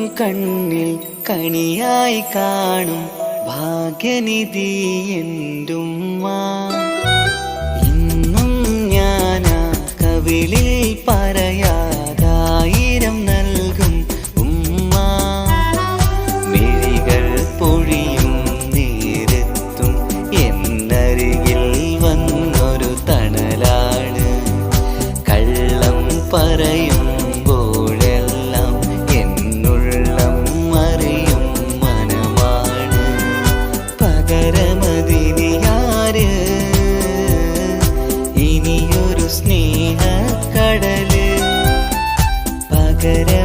കണ്ണിൽ കണിയായി കാണും ഭാഗ്യനിധി എന്റുമ്മ. ഇന്നും ഞാനാ കവിളിൽ പറയാതായിരം നൽകും ഉമ്മ. മിഴികൾ പൊഴിയും നേരത്തും എന്നരികിൽ വന്നൊരു തണലാണ്. കള്ളം പറയുമ്പോഴെല്ലാം എന്നുള്ളം അറിയും മനമാണ്. പകരമതിനിയാര് ഇനിയൊരു സ്നേഹക്കടല്. പകര